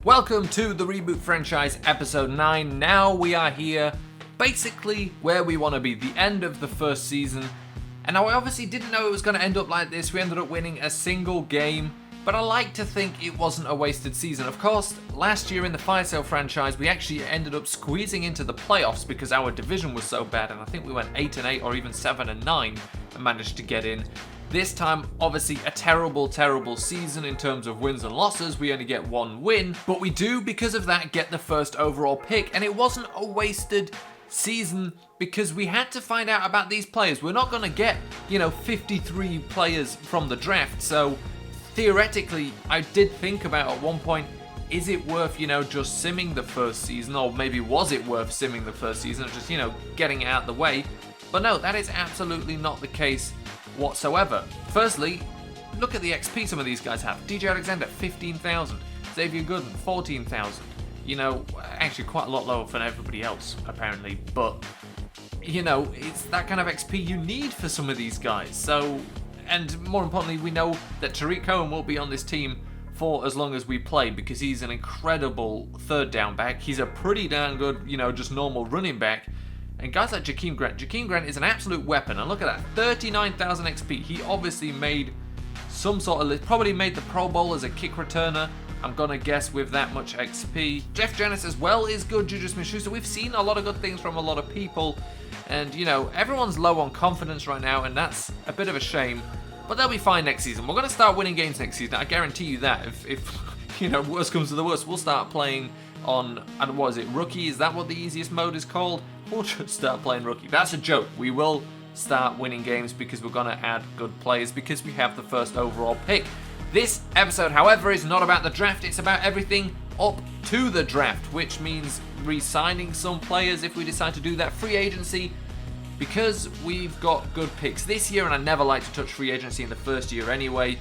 Welcome to the Reboot franchise, episode 9. Now we are here, basically where we want to be, the end of the first season. And now I obviously didn't know it was going to end up like this. We ended up winning a single game, but I like to think it wasn't a wasted season. Of course, last year in the Fire Sale franchise, we actually ended up squeezing into the playoffs because our division was so bad, and I think we went 8-8 or even 7-9 and managed to get in. This time, obviously, a terrible season in terms of wins and losses. We only get one win, but we do, because of that, get the first overall pick. And it wasn't a wasted season because we had to find out about these players. We're not going to get, 53 players from the draft. So theoretically, I did think about at one point, is it worth, just simming the first season? Or maybe was it worth simming the first season or just, getting it out of the way? But no, that is absolutely not the case whatsoever. Firstly, look at the XP some of these guys have. DJ Alexander, 15,000. Xavier Gooden, 14,000. Actually quite a lot lower than everybody else, apparently. But, it's that kind of XP you need for some of these guys. So, and more importantly, we know that Tariq Cohen will be on this team for as long as we play because he's an incredible third down back. He's a pretty damn good, just normal running back. And guys like Jakeem Grant is an absolute weapon. And look at that, 39,000 XP. He obviously made some sort of list, probably made the Pro Bowl as a kick returner, I'm gonna guess, with that much XP. Jeff Janis as well is good. Juju Smith-Schuster, we've seen a lot of good things from a lot of people. And, everyone's low on confidence right now, and that's a bit of a shame. But they'll be fine next season. We're gonna start winning games next season. I guarantee you that. If worst comes to the worst, we'll start playing on, and what is it, Rookie? Is that what the easiest mode is called? We'll just start playing Rookie. That's a joke. We will start winning games because we're going to add good players because we have the first overall pick. This episode, however, is not about the draft. It's about everything up to the draft, which means re-signing some players if we decide to do that. Free agency, because we've got good picks this year, and I never like to touch free agency in the first year anyway.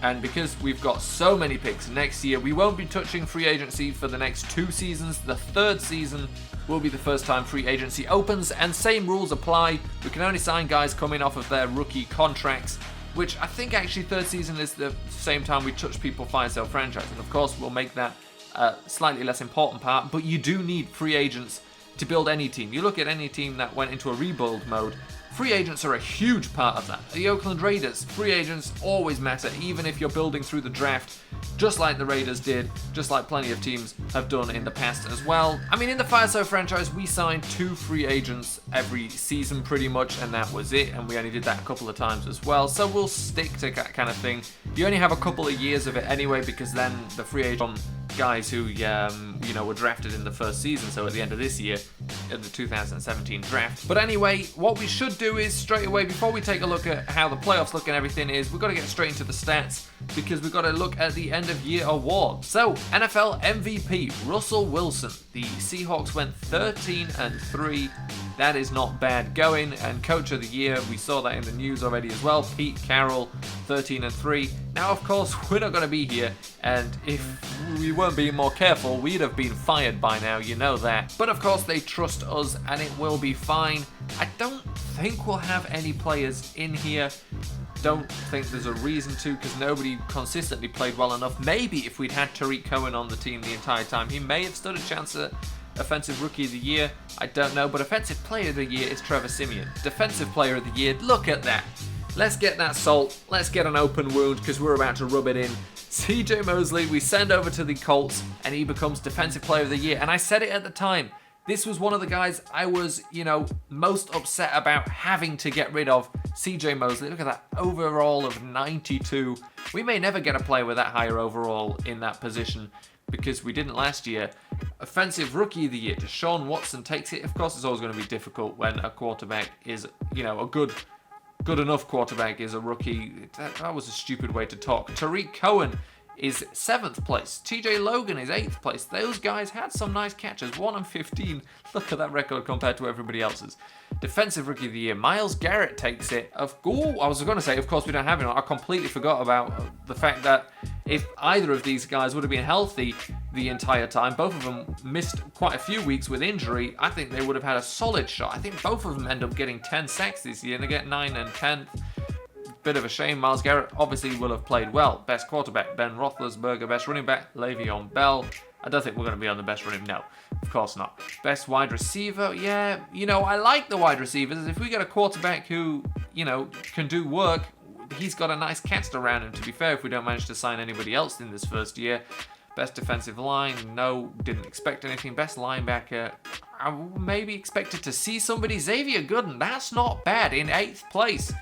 And because we've got so many picks next year, we won't be touching free agency for the next 2 seasons. The third season will be the first time free agency opens, and same rules apply. We can only sign guys coming off of their rookie contracts, which I think actually third season is the same time we touch people Fire Sale franchise. And of course, we'll make that a slightly less important part, but you do need free agents to build any team. You look at any team that went into a rebuild mode, free agents are a huge part of that. The Oakland Raiders, free agents always matter, even if you're building through the draft, just like the Raiders did, just like plenty of teams have done in the past as well. I mean, in the Fire Sale franchise, we signed 2 free agents every season pretty much, and that was it, and we only did that a couple of times as well, so we'll stick to that kind of thing. You only have a couple of years of it anyway, because then the free agent guys who, were drafted in the first season, so at the end of this year, in the 2017 draft. But anyway, what we should do is straight away, before we take a look at how the playoffs look and everything is, we've got to get straight into the stats because we've got to look at the end of year awards. So, NFL MVP, Russell Wilson. The Seahawks went 13-3. That is not bad going. And Coach of the Year, we saw that in the news already as well. Pete Carroll, 13-3. Now, of course, we're not going to be here, and if we weren't being more careful, we'd have been fired by now, you know that. But of course, they trust us, and it will be fine. I don't think we'll have any players in here. Don't think there's a reason to, because nobody consistently played well enough. Maybe if we'd had Tariq Cohen on the team the entire time, he may have stood a chance at Offensive Rookie of the Year. I don't know, but Offensive Player of the Year is Trevor Siemian. Defensive Player of the Year, look at that. Let's get that salt. Let's get an open wound because we're about to rub it in. CJ Mosley, we send over to the Colts and he becomes Defensive Player of the Year. And I said it at the time. This was one of the guys I was, most upset about having to get rid of. CJ Mosley, look at that overall of 92. We may never get a player with that higher overall in that position because we didn't last year. Offensive Rookie of the Year, Deshaun Watson takes it. Of course, it's always going to be difficult when a quarterback is, a good enough quarterback is a rookie. That was a stupid way to talk. Tariq Cohen is 7th place. TJ Logan is 8th place. Those guys had some nice catches. 1-15. Look at that record compared to everybody else's. Defensive Rookie of the Year, Myles Garrett takes it. I was going to say, of course, we don't have him. I completely forgot about the fact that if either of these guys would have been healthy the entire time, both of them missed quite a few weeks with injury, I think they would have had a solid shot. I think both of them end up getting 10 sacks this year, and they get 9 and 10th. Bit of a shame. Myles Garrett obviously will have played well. Best quarterback, Ben Roethlisberger. Best running back, Le'Veon Bell. I don't think we're going to be on the best running. No, of course not. Best wide receiver, yeah. You know, I like the wide receivers. If we get a quarterback who, you know, can do work, he's got a nice cast around him, to be fair, if we don't manage to sign anybody else in this first year. Best defensive line, no, didn't expect anything. Best linebacker, I maybe expected to see somebody. Xavier Gooden, that's not bad, in 8th place.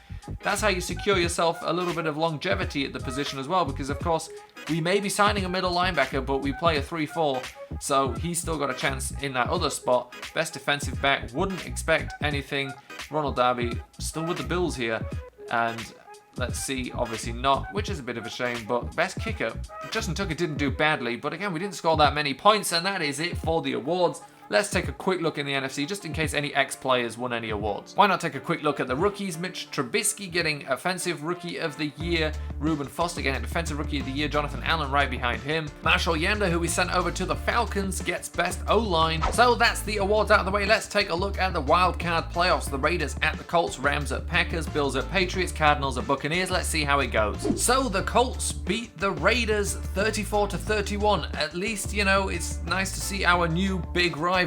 That's how you secure yourself a little bit of longevity at the position as well, because of course we may be signing a middle linebacker, but we play a 3-4, so he's still got a chance in that other spot. Best defensive back, wouldn't expect anything. Ronald Darby still with the Bills here, and let's see, obviously not, which is a bit of a shame. But best kicker, Justin Tucker didn't do badly, but again, we didn't score that many points, and that is it for the awards. Let's take a quick look in the NFC, just in case any ex-players won any awards. Why not take a quick look at the rookies? Mitch Trubisky getting Offensive Rookie of the Year. Reuben Foster getting Defensive Rookie of the Year. Jonathan Allen right behind him. Marshall Yanda, who we sent over to the Falcons, gets Best O-Line. So that's the awards out of the way. Let's take a look at the wild card playoffs. The Raiders at the Colts, Rams at Packers, Bills at Patriots, Cardinals at Buccaneers. Let's see how it goes. So the Colts beat the Raiders 34-31. At least, you know, it's nice to see our new big rival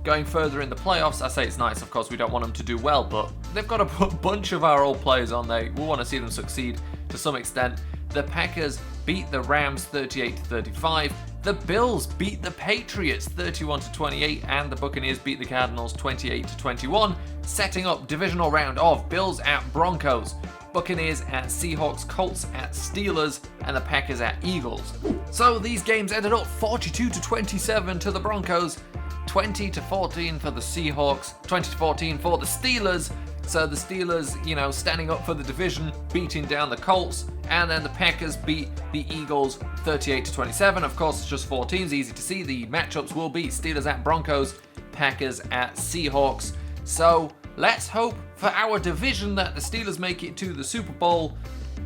going further in the playoffs. I say it's nice, of course we don't want them to do well, but they've got a bunch of our old players on there. We want to see them succeed to some extent. The Packers beat the Rams 38-35. The Bills beat the Patriots 31-28, and the Buccaneers beat the Cardinals 28-21, setting up divisional round of Bills at Broncos, Buccaneers at Seahawks, Colts at Steelers, and the Packers at Eagles. So these games ended up 42-27 to the Broncos, 20-14 for the Seahawks, 20-14 for the Steelers. So the Steelers, you know, standing up for the division, beating down the Colts, and then the Packers beat the Eagles 38-27. Of course, it's just 4 teams, easy to see. The matchups will be Steelers at Broncos, Packers at Seahawks. So let's hope for our division that the Steelers make it to the Super Bowl.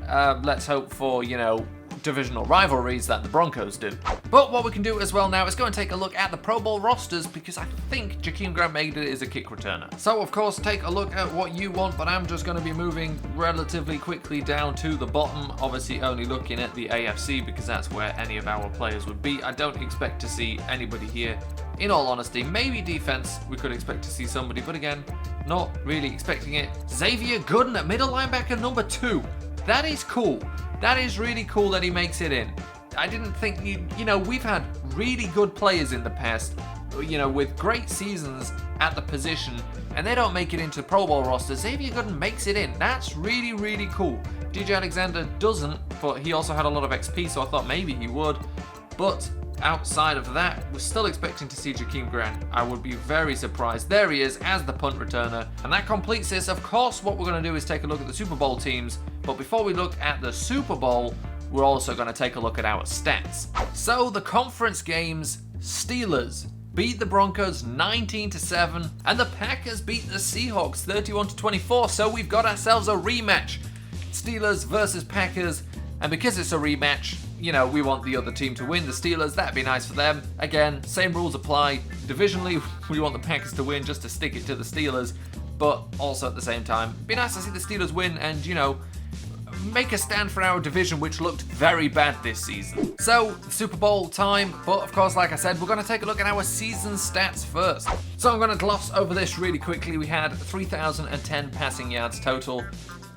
Let's hope for, you know, divisional rivalries that the Broncos do. But what we can do as well now is go and take a look at the Pro Bowl rosters, because I think Jakeem Grant made it as a kick returner. So of course take a look at what you want, but I'm just going to be moving relatively quickly down to the bottom, obviously only looking at the AFC because that's where any of our players would be. I don't expect to see anybody here, in all honesty. Maybe defense we could expect to see somebody, but again, not really expecting it. Xavier Gooden at middle linebacker number 2. That is cool. That is really cool that he makes it in. I didn't think, you know, we've had really good players in the past, you know, with great seasons at the position, and they don't make it into Pro Bowl roster. Xavier Gooden makes it in. That's really, really cool. DJ Alexander doesn't, but he also had a lot of XP, so I thought maybe he would. But outside of that, we're still expecting to see Jakeem Grant. I would be very surprised. There he is as the punt returner. And that completes this. Of course, what we're going to do is take a look at the Super Bowl teams. But before we look at the Super Bowl, we're also going to take a look at our stats. So the conference games, Steelers beat the Broncos 19-7, and the Packers beat the Seahawks 31-24. So we've got ourselves a rematch. Steelers versus Packers. And because it's a rematch, you know, we want the other team to win, the Steelers. That'd be nice for them. Again, same rules apply. Divisionally, we want the Packers to win just to stick it to the Steelers. But also at the same time, it'd be nice to see the Steelers win and, you know, make a stand for our division, which looked very bad this season. So, Super Bowl time, but of course, like I said, we're going to take a look at our season stats first. So I'm going to gloss over this really quickly. We had 3,010 passing yards total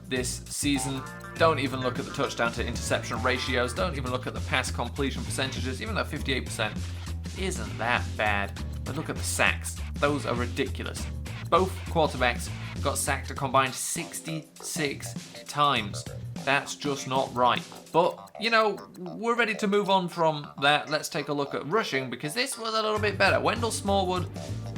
this season. Don't even look at the touchdown to interception ratios. Don't even look at the pass completion percentages, even though 58% isn't that bad. But look at the sacks. Those are ridiculous. Both quarterbacks got sacked a combined 66 times. That's just not right. But, you know, we're ready to move on from that. Let's take a look at rushing, because this was a little bit better. Wendell Smallwood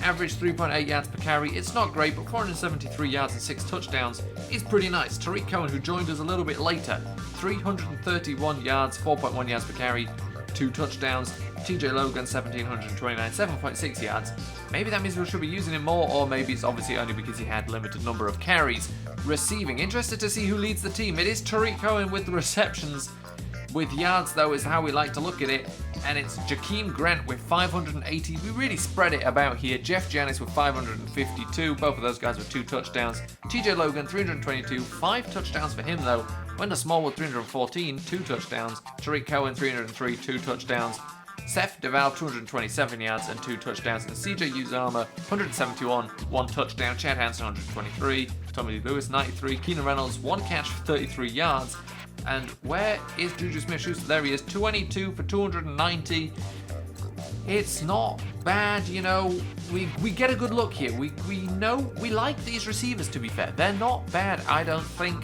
averaged 3.8 yards per carry. It's not great, but 473 yards and 6 touchdowns is pretty nice. Tariq Cohen, who joined us a little bit later, 331 yards, 4.1 yards per carry, 2 touchdowns. TJ Logan, 1,729, 7.6 yards. Maybe that means we should be using him more, or maybe it's obviously only because he had limited number of carries. Receiving, interested to see who leads the team. It is Tariq Cohen with the receptions. With yards, though, is how we like to look at it. And it's Jakeem Grant with 580. We really spread it about here. Jeff Janis with 552. Both of those guys with 2 touchdowns. TJ Logan, 322. 5 touchdowns for him, though. Wendell Smallwood, 314. 2 touchdowns. Tariq Cohen, 303. 2 touchdowns. Seth DeVal, 227 yards and 2 touchdowns. And CJ Uzama, 171, 1 touchdown. Chad Hansen, 123. Tommy Lewis, 93. Keenan Reynolds, 1 catch for 33 yards. And where is Juju Smith-Schuster? There he is, 22 for 290. It's not bad, you know. We get a good look here. We know we like these receivers, to be fair. They're not bad, I don't think.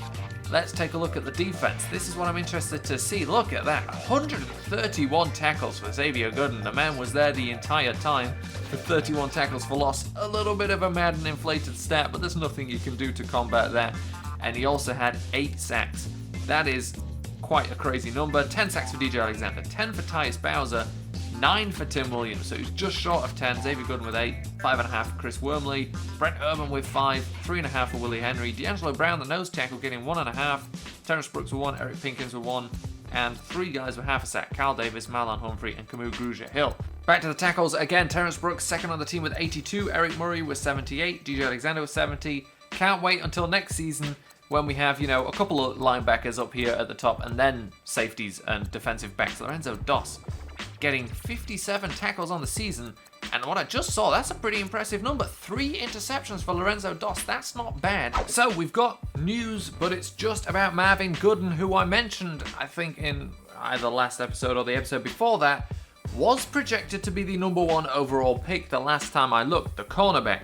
Let's take a look at the defense. This is what I'm interested to see. Look at that. 131 tackles for Xavier Gooden. The man was there the entire time for 31 tackles for loss. A little bit of a Madden inflated stat, but there's nothing you can do to combat that. And he also had 8 sacks. That is quite a crazy number. 10 sacks for DJ Alexander, 10 for Tyus Bowser, 9 for Tim Williams, so he's just short of 10. Xavier Gooden with 8, 5.5 for Chris Wormley, Brent Urban with 5, 3.5 for Willie Henry, D'Angelo Brown, the nose tackle, getting 1.5, Terrence Brooks with 1, Eric Pinkins with 1, and 3 guys with half a sack: Kyle Davis, Marlon Humphrey, and Camus Grugier-Hill. Back to the tackles again. Terrence Brooks second on the team with 82, Eric Murray with 78, DJ Alexander with 70. Can't wait until next season when we have, you know, a couple of linebackers up here at the top and then safeties and defensive backs. Lorenzo Doss getting 57 tackles on the season, and what I just saw, that's a pretty impressive number. 3 interceptions for Lorenzo Doss. That's not bad. So we've got news, but it's just about Marvin Gooden, who I mentioned, I think in either last episode or the episode before that, was projected to be the number 1 overall pick the last time I looked, the cornerback.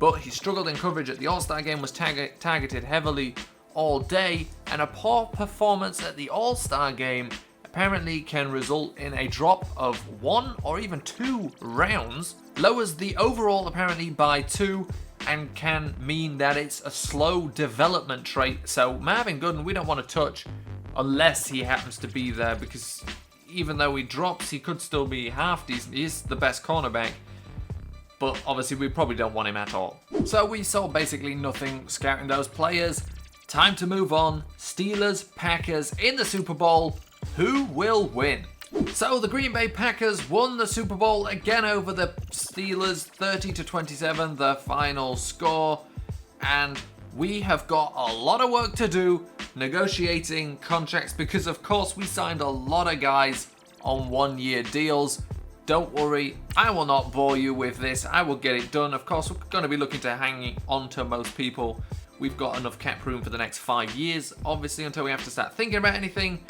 But he struggled in coverage at the All-Star game, was targeted heavily all day, and a poor performance at the All-Star game apparently can result in a drop of 1 or even 2 rounds, lowers the overall apparently by 2, and can mean that it's a slow development trait. So Marvin Gooden we don't want to touch unless he happens to be there, because even though he drops, he could still be half decent. He is the best cornerback, but obviously we probably don't want him at all. So we saw basically nothing scouting those players. Time to move on. Steelers, Packers in the Super Bowl. Who will win? So the Green Bay Packers won the Super Bowl again over the Steelers, 30-27, the final score. And we have got a lot of work to do negotiating contracts, because of course we signed a lot of guys on 1-year deals. Don't worry, I will not bore you with this. I will get it done. Of course, we're going to be looking to hang on to most people. We've got enough cap room for the next 5 years, obviously, until we have to start thinking about anything.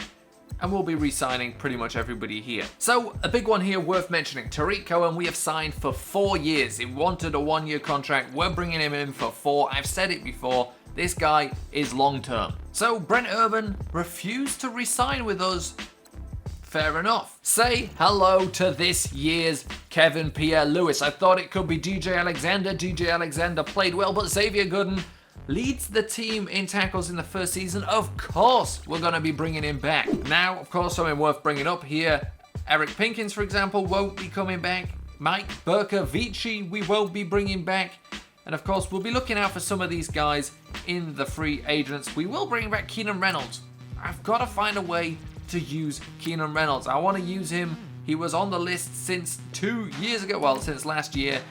And we'll be re-signing pretty much everybody here. So, a big one here worth mentioning. Tariq Cohen, we have signed for 4 years. He wanted a 1-year contract. We're bringing him in for 4. I've said it before. This guy is long-term. So, Brent Urban refused to re-sign with us. Fair enough. Say hello to this year's Kevin Pierre-Louis. I thought it could be DJ Alexander. DJ Alexander played well, but Xavier Gooden leads the team in tackles in the first season. Of course, we're going to be bringing him back. Now, of course, something worth bringing up here. Eric Pinkins, for example, won't be coming back. Mike Bercovici, we won't be bringing back. And of course, we'll be looking out for some of these guys in the free agents. We will bring back Keenan Reynolds. I've got to find a way to use Keenan Reynolds. I want to use him. He was on the list since 2 years ago. Well, since last year.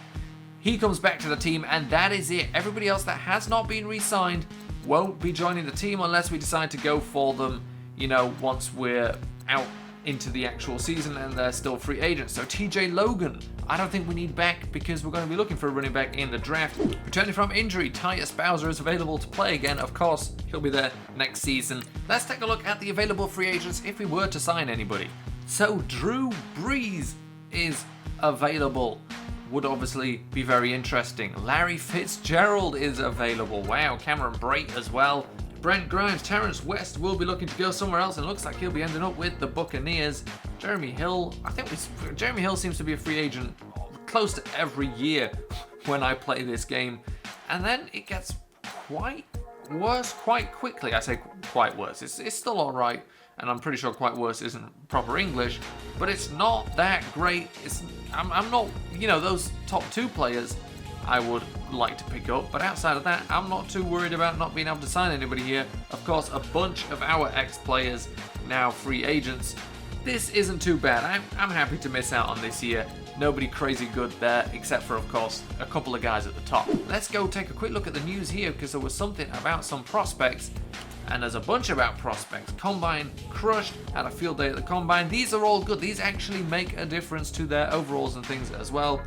He comes back to the team, and that is it. Everybody else that has not been re-signed won't be joining the team unless we decide to go for them, you know, once we're out into the actual season and they're still free agents. So TJ Logan, I don't think we need back, because we're going to be looking for a running back in the draft. Returning from injury, Tyus Bowser is available to play again. Of course, he'll be there next season. Let's take a look at the available free agents if we were to sign anybody. So Drew Brees is available. Would obviously be very interesting. Larry Fitzgerald is available. Wow, Cameron Brate as well. Brent Grimes, Terrence West will be looking to go somewhere else, and looks like he'll be ending up with the Buccaneers. Jeremy Hill, Jeremy Hill seems to be a free agent close to every year when I play this game. And then it gets quite worse quite quickly. I say quite worse. It's still alright, and I'm pretty sure quite worse isn't proper English, but it's not that great. I'm not, you know, those top 2 players I would like to pick up, but outside of that, I'm not too worried about not being able to sign anybody here. Of course, a bunch of our ex-players now free agents. This isn't too bad. I'm happy to miss out on this year. Nobody crazy good there, except for, of course, a couple of guys at the top. Let's go take a quick look at the news here, because there was something about some prospects And there's a bunch about prospects. Combine crushed, had a field day at the Combine. These are all good. These actually make a difference to their overalls and things as well.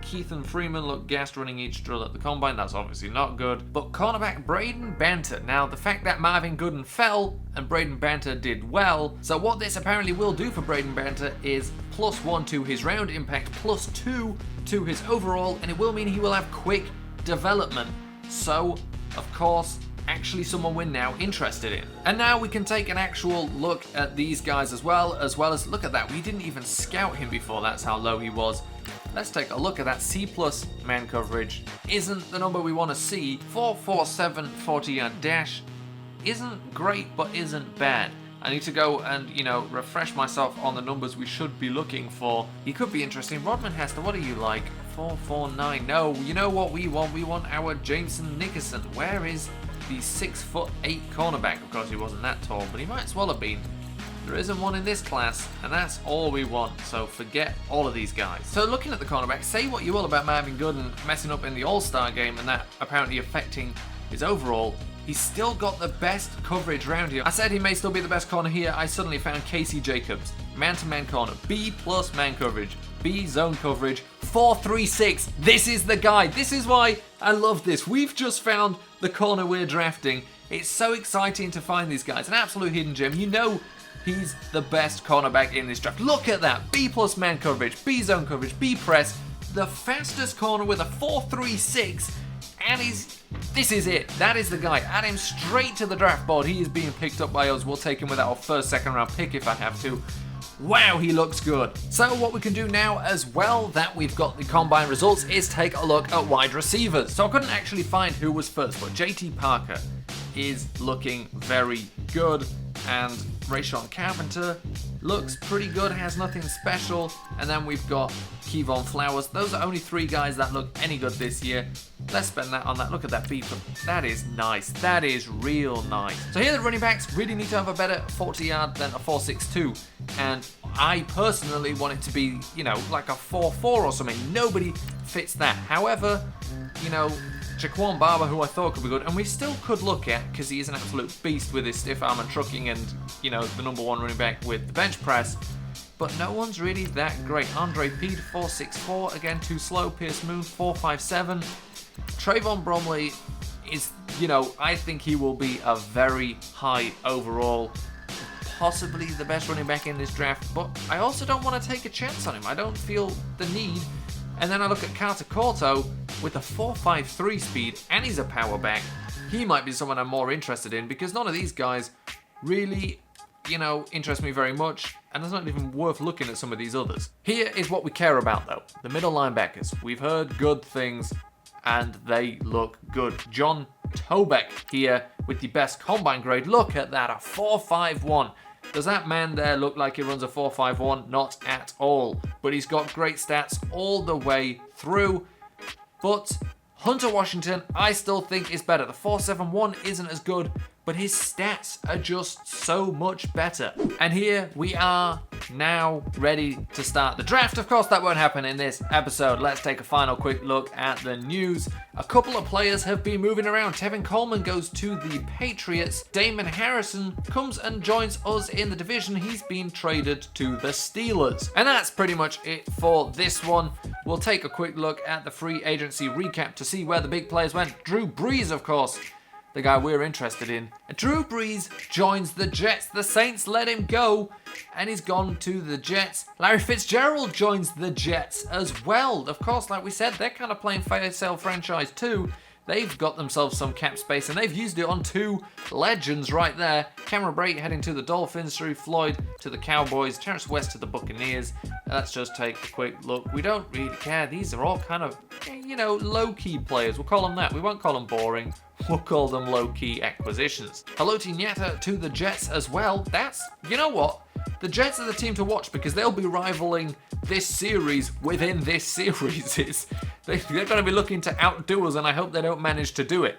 Keith and Freeman look gassed running each drill at the Combine. That's obviously not good. But cornerback Braden Banter. Now, the fact that Marvin Gooden fell and Braden Banter did well. So what this apparently will do for Braden Banter is +1 to his round impact, +2 to his overall, and it will mean he will have quick development. So, of course, actually someone we're now interested in. And now we can take an actual look at these guys as well as look at that. We didn't even scout him before, that's how low he was. Let's take a look at that. C+ man coverage isn't the number we want to see. 4.47 40-yard dash isn't great, but isn't bad. I need to go and, refresh myself on the numbers we should be looking for. He could be interesting. Rodman Hester, what are you like? 4.49. No, you know what we want? We want our Jameson Nickerson. Where is the 6'8" cornerback? Of course, he wasn't that tall, but he might as well have been. There isn't one in this class, and that's all we want, so forget all of these guys. So looking at the cornerback, say what you will about Marvin Gooden messing up in the All-Star game and that apparently affecting his overall, he's still got the best coverage round here. I said he may still be the best corner here. I suddenly found Casey Jacobs. Man-to-man corner, B+ man coverage, B zone coverage, 4.36. This is the guy. This is why I love this. We've just found the corner we're drafting. It's so exciting to find these guys. An absolute hidden gem. You know he's the best cornerback in this draft. Look at that. B+ man coverage, B zone coverage, B press. The fastest corner with a 4.36. And this is it. That is the guy. Add him straight to the draft board. He is being picked up by us. We'll take him with our first, second round pick if I have to. Wow, he looks good. So what we can do now as well that we've got the Combine results is take a look at wide receivers. So I couldn't actually find who was first, but JT Parker is looking very good. And Rayshawn Carpenter looks pretty good, has nothing special. And then we've got Kevon Flowers. Those are only 3 guys that look any good this year. Let's spend that on that. Look at that beat. That is nice. That is real nice. So here the running backs really need to have a better 40-yard than a 4.62. And I personally want it to be, like a 4.4 or something. Nobody fits that. However, Jaquan Barber, who I thought could be good, and we still could look at, because he is an absolute beast with his stiff arm and trucking and, the #1 running back with the bench press. But no one's really that great. Andre Pede, 4.64, again, too slow. Pierce Moon, 4.57. Trayvon Bromley is, I think he will be a very high overall, possibly the best running back in this draft, but I also don't want to take a chance on him. I don't feel the need. And then I look at Carter Corto with a 4.53 speed, and he's a power back. He might be someone I'm more interested in because none of these guys really, interest me very much, and it's not even worth looking at some of these others. Here is what we care about though, the middle linebackers. We've heard good things, and they look good. John Tobeck here with the best Combine grade. Look at that, a 4.51. Does that man there look like he runs a 4.51? Not at all. But he's got great stats all the way through. But Hunter Washington, I still think is better. The 4.71 isn't as good, but his stats are just so much better. And here we are now ready to start the draft. Of course, that won't happen in this episode. Let's take a final quick look at the news. A couple of players have been moving around. Tevin Coleman goes to the Patriots. Damon Harrison comes and joins us in the division. He's been traded to the Steelers. And that's pretty much it for this one. We'll take a quick look at the free agency recap to see where the big players went. Drew Brees, of course, the guy we're interested in. Drew Brees joins the Jets. The Saints let him go, and he's gone to the Jets. Larry Fitzgerald joins the Jets as well. Of course, like we said, they're kind of playing fire sale franchise too. They've got themselves some cap space, and they've used it on 2 legends right there. Cameron Brate heading to the Dolphins, Drew Floyd to the Cowboys, Terrence West to the Buccaneers. Let's just take a quick look. We don't really care. These are all kind of, low-key players. We'll call them that. We won't call them boring. We'll call them low-key acquisitions. Haloti Ngata to the Jets as well. You know what? The Jets are the team to watch because they'll be rivaling this series within this series. They're going to be looking to outdo us, and I hope they don't manage to do it.